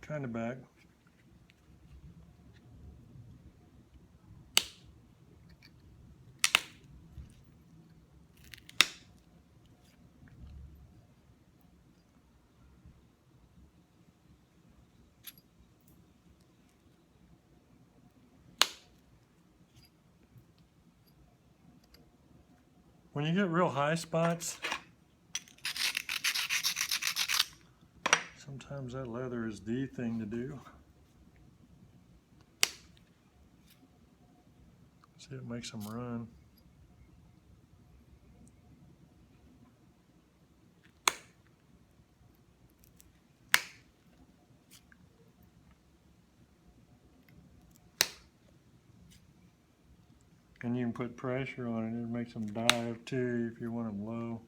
kind of back. When you get real high spots, sometimes that leather is the thing to do. See, it makes them run. And you can put pressure on it, it makes them dive too if you want them low.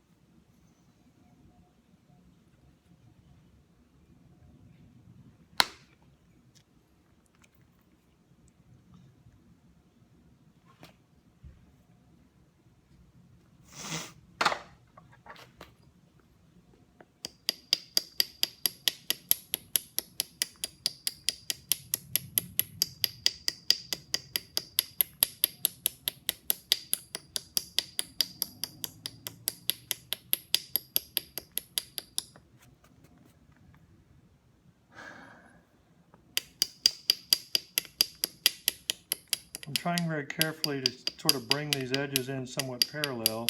I'm trying very carefully to sort of bring these edges in somewhat parallel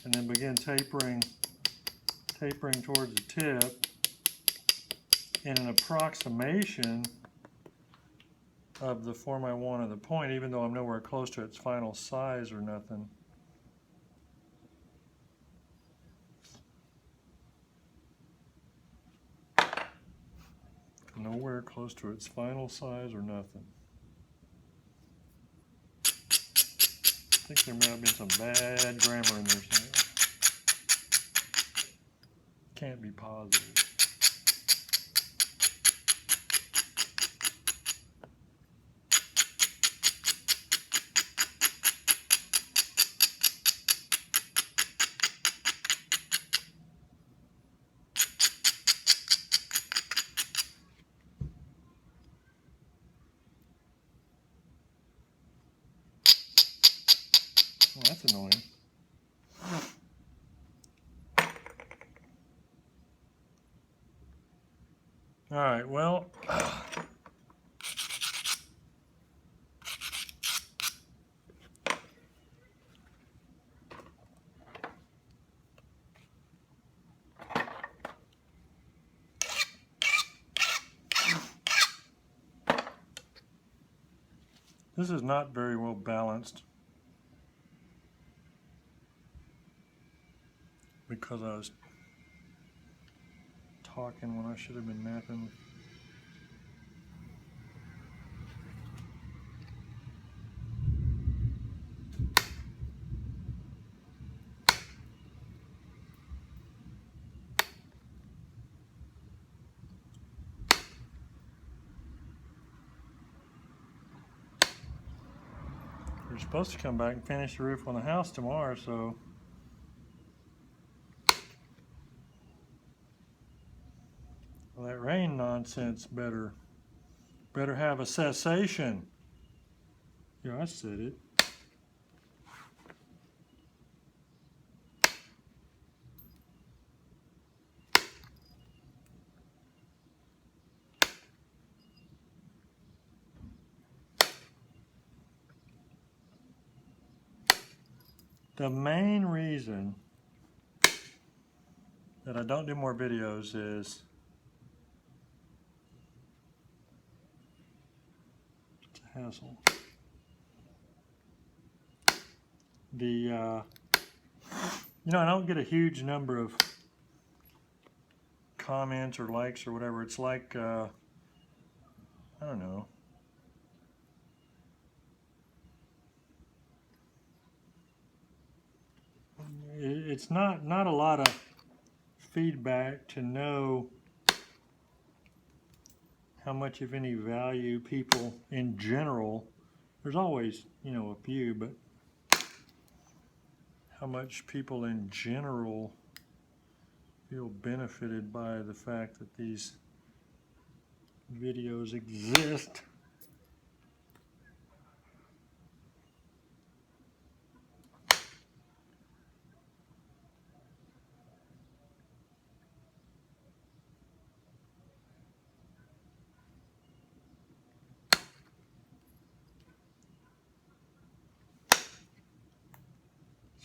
and then begin tapering towards the tip in an approximation of the form I want of the point, even though I'm nowhere close to its final size or nothing. Nowhere close to its final size or nothing. I think there may have been some bad grammar in there somewhere. Can't be positive. Well, that's annoying. All right, well, this is not very well balanced because I was talking when I should have been napping. We're supposed to come back and finish the roof on the house tomorrow, so well, that rain nonsense better have a cessation. Yeah, I said it. The main reason that I don't do more videos is it's a hassle. I don't get a huge number of comments or likes or whatever. It's like, I don't know. It's not a lot of feedback to know how much of any value people in general, there's always, a few, but how much people in general feel benefited by the fact that these videos exist.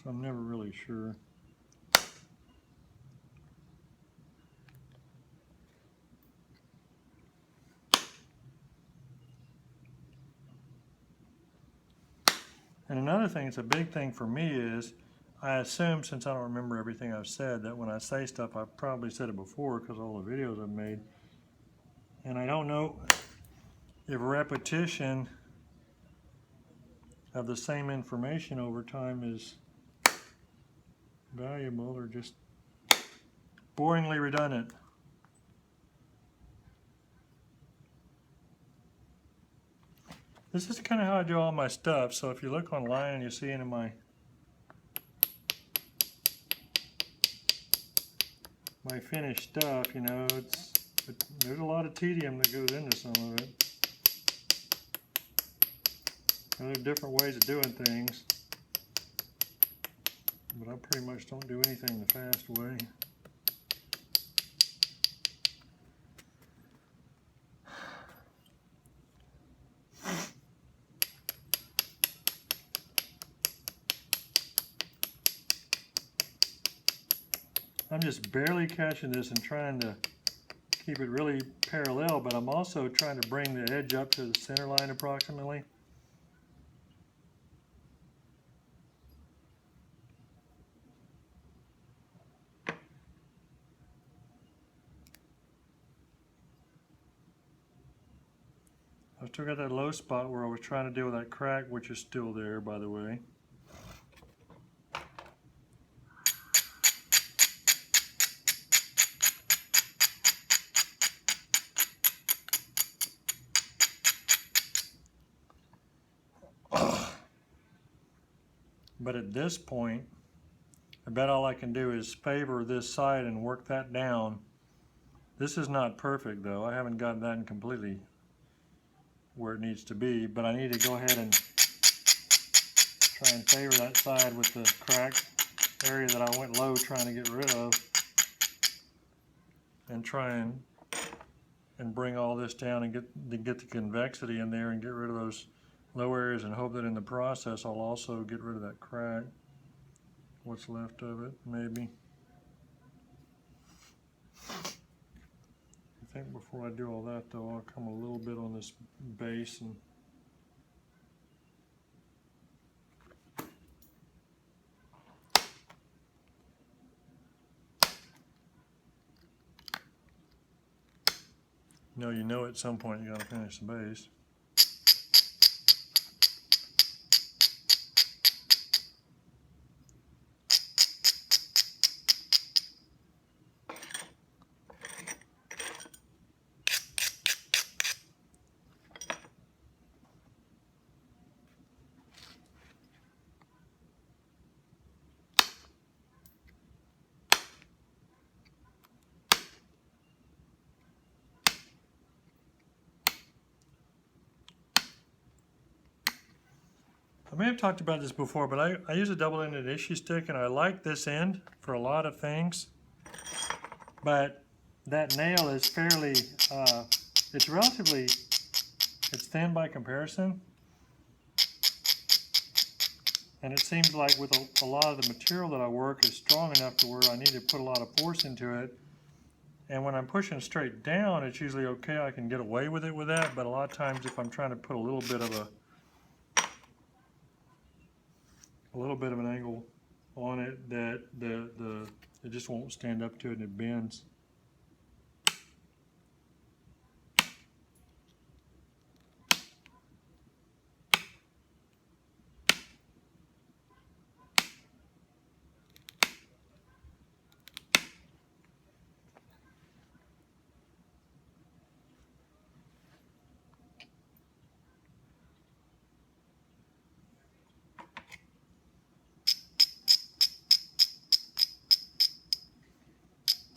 So I'm never really sure. And another thing, it's a big thing for me is, I assume, since I don't remember everything I've said, that when I say stuff, I've probably said it before because of all the videos I've made. And I don't know if repetition of the same information over time is valuable or just boringly redundant. This is kind of how I do all my stuff. So if you look online and you see it in my finished stuff, you know, there's a lot of tedium that goes into some of it. And there are different ways of doing things, but I pretty much don't do anything the fast way. I'm just barely catching this and trying to keep it really parallel, but I'm also trying to bring the edge up to the center line approximately. I've still got that low spot where I was trying to deal with that crack, which is still there, by the way. But at this point, I bet all I can do is favor this side and work that down. This is not perfect though. I haven't gotten that in completely where it needs to be, but I need to go ahead and try and favor that side with the cracked area that I went low trying to get rid of, and try and bring all this down and get the convexity in there and get rid of those low areas, and hope that in the process I'll also get rid of that crack, what's left of it, maybe. I think before I do all that though, I'll come a little bit on this base and you know at some point you gotta finish the base. I may have talked about this before, but I use a double-ended issue stick, and I like this end for a lot of things. But that nail is fairly, it's thin by comparison. And it seems like with a lot of the material that I work is strong enough to where I need to put a lot of force into it. And when I'm pushing straight down, it's usually okay. I can get away with it with that. But a lot of times if I'm trying to put a little bit of an angle on it, that it just won't stand up to it and it bends.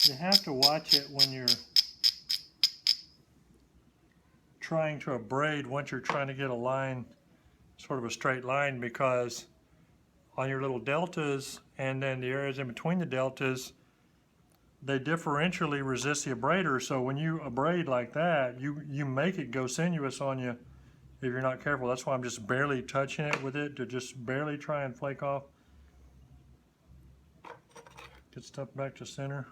You have to watch it when you're trying to abrade once you're trying to get a line, sort of a straight line, because on your little deltas and then the areas in between the deltas, they differentially resist the abrader. So when you abrade like that, you make it go sinuous on you if you're not careful. That's why I'm just barely touching it with it to just barely try and flake off. Get stuff back to center.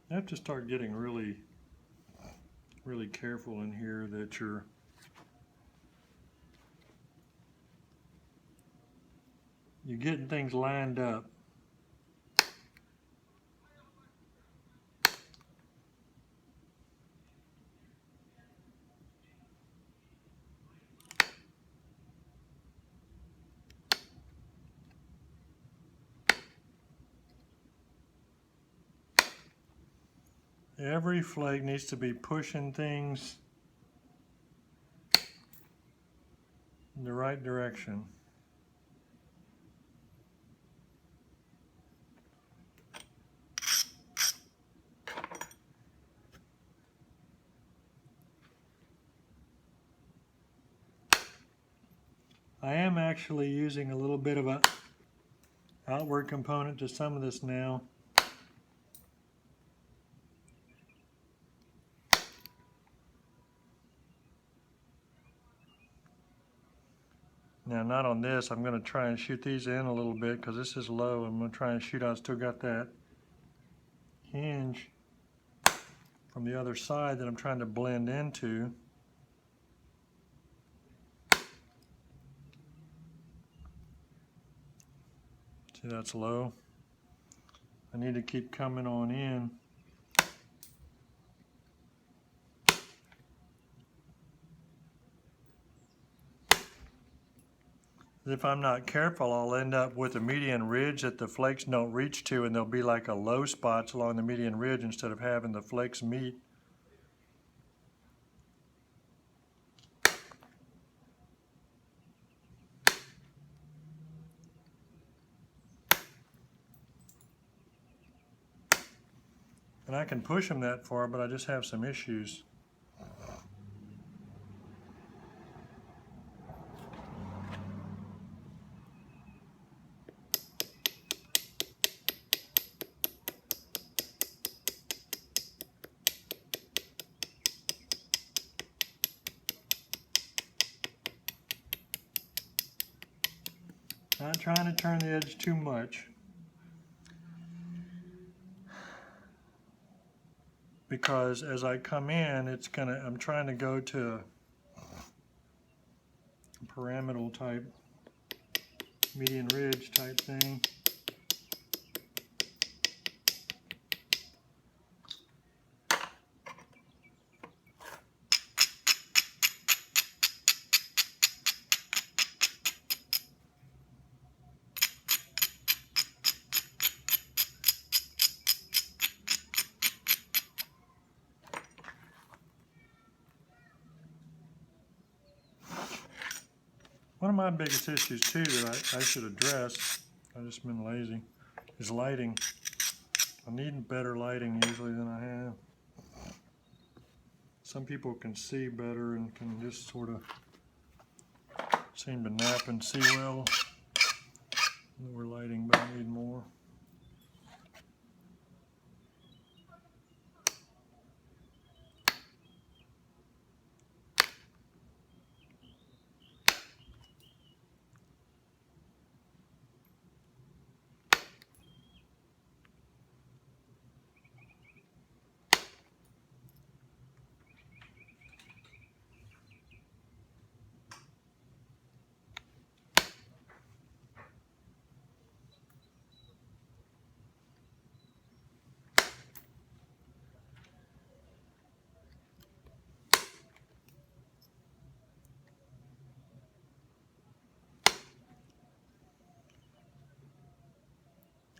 You have to start getting really careful in here that you're getting things lined up. Every flake needs to be pushing things in the right direction. I am actually using a little bit of a outward component to some of this now. Now, not on this. I'm going to try and shoot these in a little bit because this is low. I'm going to try and shoot. I still got that hinge from the other side that I'm trying to blend into. See, that's low. I need to keep coming on in. If I'm not careful, I'll end up with a median ridge that the flakes don't reach to, and there'll be like a low spots along the median ridge instead of having the flakes meet. And I can push them that far, but I just have some issues. Not trying to turn the edge too much, because as I come in, I'm trying to go to a pyramidal type, median ridge type thing. One of my biggest issues too that I should address, I've just been lazy, is lighting. I need better lighting usually than I have. Some people can see better and can just sort of seem to nap and see well. Lower lighting, but I need more.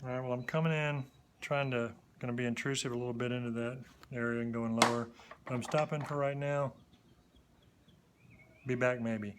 All right, well, I'm coming in, going to be intrusive a little bit into that area and going lower. But I'm stopping for right now. Be back maybe.